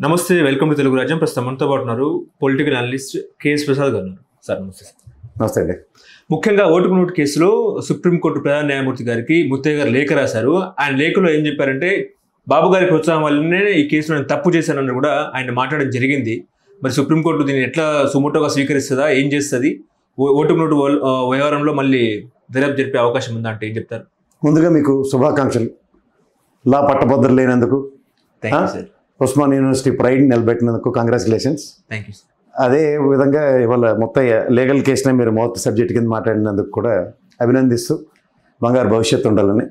నమస్తే, welcome to Telugu రాజ్యం. ప్రస్తుతం మనతో పాటు ఉన్నారు పొలిటికల్ అనలిస్ట్ కేఎస్ ప్రసాద్ గారు. సార్ నమస్తే. నమస్తే అండి. ముఖ్యంగా ఓటుకు నోటు కేసులో సుప్రీంకోర్టు ప్రధాన న్యాయమూర్తి గారికి ముత్తయ్య గారు లేఖ రాశారు. ఆయన లేఖలో ఏం చెప్పారంటే, బాబు గారి ప్రోత్సాహం వల్లనే ఈ కేసులో నేను తప్పు చేశానని కూడా ఆయన మాట్లాడడం జరిగింది. మరి సుప్రీంకోర్టు దీన్ని ఎట్లా సుమోటోగా స్వీకరిస్తుందా, ఏం చేస్తుంది, ఓటుకు నోటు వ్యవహారంలో మళ్ళీ దర్యాప్తు జరిపే అవకాశం ఉందా అంటే ఏం చెప్తారు? ముందుగా మీకు శుభాకాంక్షలు. లా పట్టభద్రులు లేనందుకు, ఉస్మాన్ యూనివర్సిటీ ప్రైడ్ నిలబెట్టినందుకు కంగ్రాచులేషన్స్. Thank you. అదే విధంగా ఇవాళ మొత్తయ్య లీగల్ కేసునే మీరు మొదటి సబ్జెక్ట్ కింద మాట్లాడినందుకు కూడా అభినందిస్తూ బంగారు భవిష్యత్తు ఉండాలని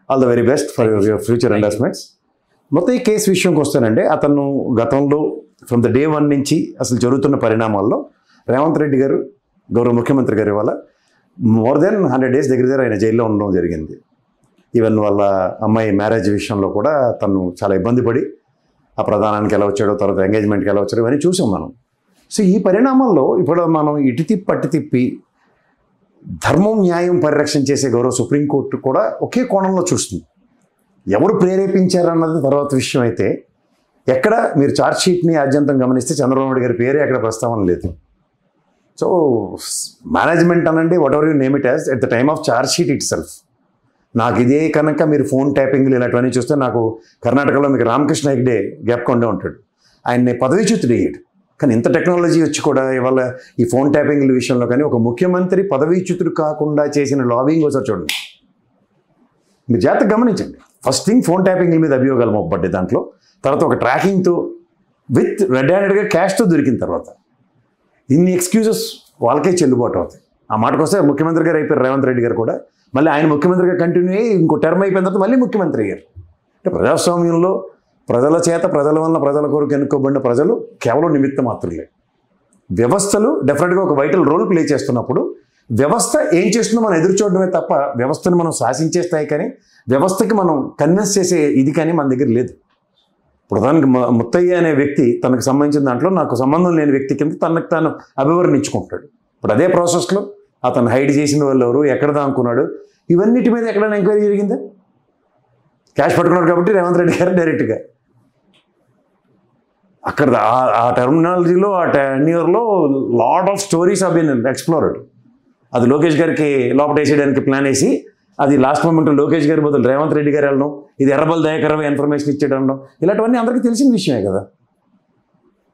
all the very best for your future endorsements. మొత్తం ఈ కేసు విషయంకి వస్తానండి. అతను గతంలో ఫ్రమ్ ద డే 1 నుంచి అసలు జరుగుతున్న పరిణామాల్లో రేవంత్ రెడ్డి గారు, గౌరవ ముఖ్యమంత్రి గారు ఇవాళ మోర్ దెన్ 100 days దగ్గర ఆయన జైల్లో ఉండడం జరిగింది. ఈవెన్ వాళ్ళ అమ్మాయి మ్యారేజ్ విషయంలో కూడా తను చాలా ఇబ్బంది పడి ఆ ప్రధానానికి ఎలా వచ్చాడో, తర్వాత ఎంగేజ్మెంట్కి ఎలా వచ్చాడో ఇవన్నీ చూసాం మనం. సో ఈ పరిణామాల్లో ఇప్పుడు మనం ఇటు తిప్పి అటు తిప్పి ధర్మం న్యాయం పరిరక్షణ చేసే గౌరవ సుప్రీంకోర్టు కూడా ఒకే కోణంలో చూస్తుంది. ఎవరు ప్రేరేపించారన్నది తర్వాత విషయం అయితే, ఎక్కడ మీరు ఛార్జ్షీట్ని ఆద్యంతం గమనిస్తే చంద్రబాబు నాయుడు గారి పేరే అక్కడ ప్రస్తావన లేదు. సో మేనేజ్మెంట్ అనండి, whatever you name it as, at the time of chargesheet itself. నాకు ఇదే కనుక మీరు ఫోన్ ట్యాపింగ్లు ఇలాంటివన్నీ చూస్తే నాకు కర్ణాటకలో మీకు రామకృష్ణ హెగ్డే గ్యాప్కొండే ఉంటాడు. ఆయన్ని పదవీచ్యుతుడు అయ్యాడు. కానీ ఇంత టెక్నాలజీ వచ్చి కూడా ఇవాళ ఈ ఫోన్ ట్యాపింగ్ల విషయంలో కానీ ఒక ముఖ్యమంత్రి పదవీచ్యుతుడు కాకుండా చేసిన లాబింగ్ ఒకసారి చూడండి. మీరు జాగ్రత్తగా గమనించండి. ఫస్ట్ థింగ్ ఫోన్ ట్యాపింగ్ల మీద అభియోగాలు మోపబడ్డాయి. దాంట్లో తర్వాత ఒక ట్రాకింగ్తో విత్ రెడ్ హ్యాండెడ్గా క్యాష్తో దొరికిన తర్వాత ఇన్ని ఎక్స్క్యూజెస్ వాళ్ళకే చెల్లుబాటు అవుతాయి. ఆ మాటకు వస్తే ముఖ్యమంత్రి గారు అయిపోయారు రేవంత్ రెడ్డి గారు కూడా. మళ్ళీ ఆయన ముఖ్యమంత్రిగా కంటిన్యూ అయ్యి ఇంకో టర్మ్ అయిపోయిన తర్వాత మళ్ళీ ముఖ్యమంత్రి అయ్యారు. అంటే ప్రజాస్వామ్యంలో ప్రజల చేత, ప్రజల వల్ల, ప్రజల కొరకు ఎన్నుకోబడిన ప్రజలు కేవలం నిమిత్త మాత్రమే. వ్యవస్థలు డెఫినెట్గా ఒక వైటల్ రోల్ ప్లే చేస్తున్నప్పుడు వ్యవస్థ ఏం చేస్తుందో మనం ఎదురు చూడడమే తప్ప వ్యవస్థను మనం శాసించే స్థాయి కానీ, వ్యవస్థకి మనం కన్విన్స్ చేసే ఇది కానీ మన దగ్గర లేదు. ప్రధానికి ముత్తయ్య అనే వ్యక్తి తనకు సంబంధించిన దాంట్లో నాకు సంబంధం లేని వ్యక్తి కింద తనకు తాను అభివర్ణించుకుంటాడు. ఇప్పుడు అదే ప్రాసెస్లో అతను హైడ్ చేసిన వాళ్ళు ఎవరు, ఎక్కడ దాక్కున్నాడు, ఇవన్నిటి మీద ఎక్కడైనా ఎంక్వైరీ జరిగిందా? క్యాష్ పట్టుకున్నాడు కాబట్టి రేవంత్ రెడ్డి గారు డైరెక్ట్గా అక్కడ ఆ టెర్మినాలజీలో, ఆ టెన్యూర్లో lot of stories have been explored. అది లోకేష్ గారికి లోపల వేసేయడానికి ప్లాన్ వేసి, అది లాస్ట్ మూమెంట్లో లోకేష్ గారి బదులు రేవంత్ రెడ్డి గారు వెళ్ళడం, ఇది ఎర్రబల్ దయాకరమైన ఇన్ఫర్మేషన్ ఇచ్చేయడం, ఇలాంటివన్నీ అందరికీ తెలిసిన విషయమే కదా.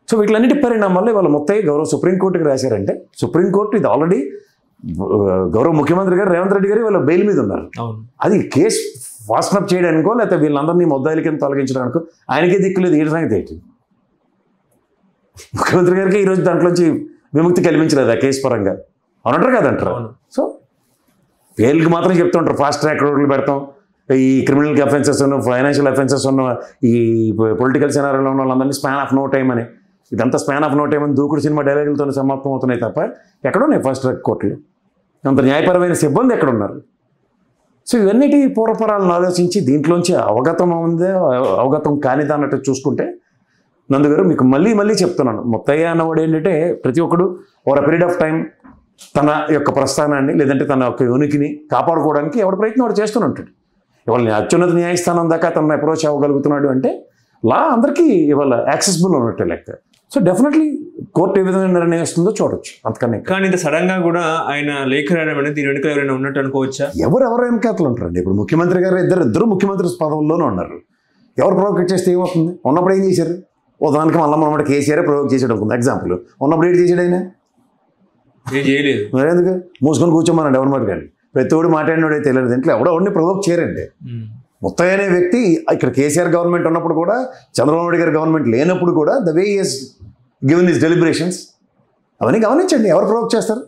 సో వీటిలన్నిటి పరిణామాల్లో ఇవాళ మొత్తం గౌరవ సుప్రీంకోర్టుకి రాశారంటే, సుప్రీంకోర్టు ఇది ఆల్రెడీ గౌరవ ముఖ్యమంత్రి గారు రేవంత్ రెడ్డి గారు వాళ్ళ బెయిల్ మీద ఉన్నారు. అది కేసు ఫాస్ట్ అప్ చేయడానికో లేకపోతే వీళ్ళందరినీ ముద్దాయిల కింద తొలగించడానికో ఆయనకే దిక్కులేదు. ఈ సంగతి ఏంటి? ముఖ్యమంత్రి గారికి ఈరోజు దాంట్లోంచి విముక్తి కల్పించలేదు ఆ కేసు పరంగా, అవునంటారు కదంటారు. సో పేర్లకి మాత్రం చెప్తుంటారు ఫాస్ట్ ట్రాక్ రోడ్లు పెడతాం, ఈ క్రిమినల్ అఫెన్సెస్ ఉన్న, ఫైనాన్షియల్ అఫెన్సెస్ ఉన్న, ఈ పొలిటికల్ సినారీలో ఉన్న వాళ్ళందరినీ స్పాన్ ఆఫ్ నో టైం అని, ఇదంతా స్పాన్ ఆఫ్ నో టైం అని దూకుడు సినిమా డైలాగులతో సమాప్తం అవుతున్నాయి తప్ప ఎక్కడున్నాయి ఫాస్ట్ ట్రాక్ కోర్టులు? అంత న్యాయపరమైన సిబ్బంది ఎక్కడున్నారు? సో ఇవన్నిటి పూర్వపరాలను ఆలోచించి దీంట్లోంచి అవగతం ఉందే, అవగతం కానిదా అన్నట్టు చూసుకుంటే, నందు గారు మీకు మళ్ళీ చెప్తున్నాను, ముత్తయ్య అన్నవాడు ఏంటంటే ప్రతి ఒక్కడు over a period of time తన యొక్క ప్రస్థానాన్ని లేదంటే తన యొక్క ఉనికిని కాపాడుకోవడానికి ఎవరి ప్రయత్నం వాడు చేస్తూనే ఉంటాడు. ఇవాళ అత్యున్నత న్యాయస్థానం దాకా తనను అప్రోచ్ అవ్వగలుగుతున్నాడు అంటే లా అందరికీ ఇవాళ యాక్సెసిబుల్ ఉన్నట్టే లెక్క. సో డెఫినెట్లీ కోర్టు ఏ విధంగా నిర్ణయం ఇస్తుందో చూడొచ్చు. అంతకన్నా కానీ ఇంత సడన్ గా కూడా ఆయన లేఖ రాయడం అనేది దీని వెనుక ఎవరైనా ఉన్నట్టు అనుకోవచ్చా? ఎవరు వెనకాతలు ఉంటారండి. ఇప్పుడు ముఖ్యమంత్రి గారు ఇద్దరు ముఖ్యమంత్రి పదవుల్లోనే ఉన్నారు. ఎవరు ప్రొవోక్ చేస్తే ఏమవుతుంది? ఉన్నప్పుడు ఏం చేశారు? దానికి మళ్ళీ మనం కేసీఆర్ ప్రొవోక్ చేసాడు అనుకుంది. ఎగ్జాంపుల్ ఉన్నప్పుడు ఏంటి చేసాడు ఆయన? చేయలేదు. మరి ఎందుకు మూసుకొని కూర్చోమనండి ఎవరి మాట కానీ. ప్రతి ఒడు మాట్లాడినోడే తెలియదు. దీంట్లో ఎవరిని ప్రొవోక్ చేయరండి. ముత్తయ్య అనే వ్యక్తి ఇక్కడ కేసీఆర్ గవర్నమెంట్ ఉన్నప్పుడు కూడా, చంద్రబాబు నాయుడు గారి గవర్నమెంట్ లేనప్పుడు కూడా the way is given his deliberations అవన్నీ గమనించండి. ఎవరు ప్రొవోక్ చేస్తారు?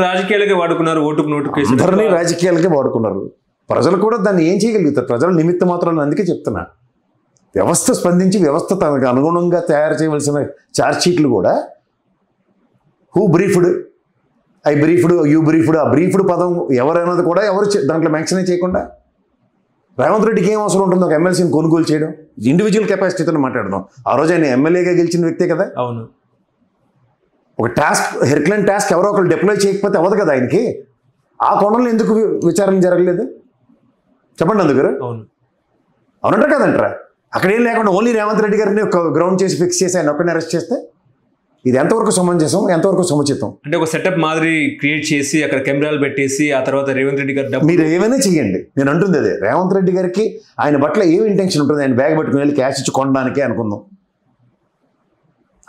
రాజకీయాలకే వాడుకున్నారు. ఓటుకు నోటు కేసు అందరినీ రాజకీయాలకే వాడుకున్నారు. ప్రజలు కూడా దాన్ని ఏం చేయగలుగుతారు? ప్రజల నిమిత్త మాత్రం. అందుకే చెప్తున్నా, వ్యవస్థ స్పందించి వ్యవస్థ తనకు అనుగుణంగా తయారు చేయవలసిన ఛార్జ్షీట్లు కూడా who briefed, I briefed, you briefed, ఆ బ్రీఫ్డ్ పదం ఎవరైనది కూడా ఎవరు దాంట్లో మెన్షన్ చేయకుండా రేవంత్ రెడ్డికి ఏం అవసరం ఉంటుంది ఒక ఎమ్మెల్సీని కొనుగోలు చేయడం? ఇండివిజువల్ కెపాసిటీతో మాట్లాడదాం. ఆ రోజు ఆయన ఎమ్మెల్యేగా గెలిచిన వ్యక్తే కదా. అవును. ఒక టాస్క్, హెర్క్లైన్ టాస్క్ ఎవరో ఒకరు డిప్లాయ్ చేయకపోతే అవ్వదు కదా ఆయనకి. ఆ కోణంలో ఎందుకు విచారణ జరగలేదు చెప్పండి అందుగారు? అవును. అవునంటారు కదంటారా? అక్కడేం లేకుండా ఓన్లీ రేవంత్ రెడ్డి గారిని ఒక గ్రౌండ్ చేసి ఫిక్స్ చేసి ఆయన ఒక్కడిని అరెస్ట్ చేస్తే ఇది ఎంతవరకు సమంజసం, ఎంతవరకు సముచితం? అంటే ఒక సెటప్ మాదిరి క్రియేట్ చేసి అక్కడ కెమెరాలు పెట్టేసి ఆ తర్వాత రేవంత్ రెడ్డి గారు మీరు ఏమైనా చెయ్యండి, నేను అంటుంది అదే. రేవంత్ రెడ్డి గారికి ఆయన పట్ల ఏం ఇంటెన్షన్ ఉంటుంది? ఆయన బ్యాగ్ పట్టుకుని వెళ్ళి క్యాష్ ఇచ్చి కొనడానికే అనుకుందాం.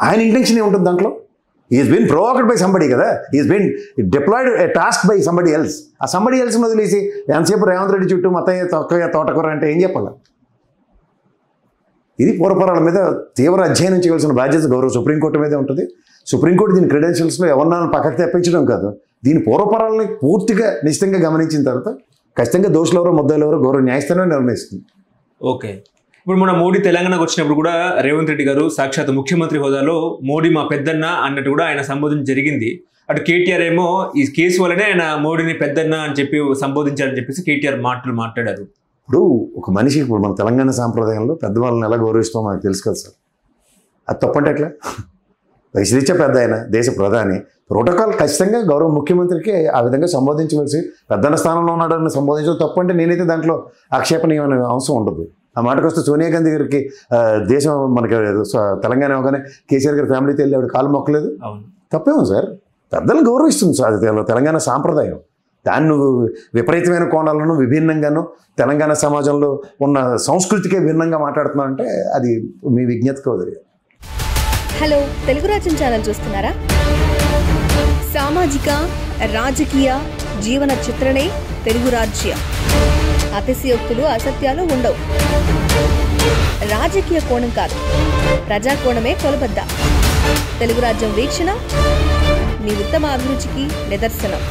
ఆయన ఇంటెన్షన్ ఏముంటుంది దాంట్లో? Is been provoked by somebody కదా, is been deployed a task by somebody else. ఆ సంబడి ఎల్స్ వదిలేసి ఎంతసేపు రేవంత్ రెడ్డి చుట్టూ మతయ్య తొక్కయ్య తోటకూర అంటే ఏం చెప్పాలి? ఇది పూర్వపరాల మీద తీవ్ర అధ్యయనం చేయవలసిన బాధ్యత గౌరవ సుప్రీంకోర్టు మీదే ఉంటుంది. సుప్రీంకోర్టు దీని క్రెడెన్షియల్స్లో ఎవరినా పక్కకు తెప్పించడం కాదు, దీని పూర్వపరాలని పూర్తిగా నిశ్చితంగా గమనించిన తర్వాత ఖచ్చితంగా దోషులు ఎవరో ముద్దాయిలు ఎవరో గౌరవ న్యాయస్థానం నిర్ణయిస్తుంది. ఓకే, ఇప్పుడు మన మోడీ తెలంగాణకు వచ్చినప్పుడు కూడా రేవంత్ రెడ్డి గారు సాక్షాత్ ముఖ్యమంత్రి హోదాలో మోడీ మా పెద్దన్న అన్నట్టు కూడా ఆయన సంబోధించడం జరిగింది. అటు కేటీఆర్ ఏమో ఈ కేసు వల్లనే ఆయన మోడీని పెద్దన్న అని చెప్పి సంబోధించారని చెప్పేసి కేటీఆర్ మాట్లాడారు. ఇప్పుడు ఒక మనిషి, ఇప్పుడు మన తెలంగాణ సాంప్రదాయంలో పెద్దవాళ్ళని ఎలా గౌరవిస్తామో మనకు తెలుసు కదా సార్. అది తప్పంటే ఎట్లా? వయసురీత్యా పెద్ద ఆయన, దేశ ప్రధాని, ప్రోటోకాల్ ఖచ్చితంగా గౌరవ ముఖ్యమంత్రికి ఆ విధంగా సంబోధించవలసి, పెద్దన్న స్థానంలో ఉన్నాడని సంబోధించడం తప్పంటే నేనైతే దాంట్లో ఆక్షేపణ ఏమైనా అవసరం ఉండదు. ఆ మాటకు వస్తే సోనియా గాంధీ గారికి దేశం మనకి తెలంగాణ ఇవ్వగానే కేసీఆర్ గారి ఫ్యామిలీతో వెళ్ళి ఆవిడ కాలు మొక్కలేదు, తప్పేమో సార్. పెద్దలను గౌరవిస్తుంది సార్, అది తెలంగాణ సాంప్రదాయం. దాన్ని నువ్వు విపరీతమైన కోణాలను విభిన్నంగాను తెలంగాణ సమాజంలో ఉన్న సంస్కృతికే భిన్నంగా మాట్లాడుతున్నావు అంటే అది మీ విజ్ఞతకు వదిలేదు. హలో, తెలుగు రాజ్యం ఛానల్ చూస్తున్నారా? సామాజిక రాజకీయ జీవన చిత్రణే తెలుగు రాజ్యం. అతిశయోక్తులు అసత్యాలు ఉండవు. రాజకీయ కోణం కాదు, ప్రజా కోణమే కొలబద్ద. తెలుగు రాజ్యం వీక్షణ మీ ఉత్తమ అభిరుచికి నిదర్శనం.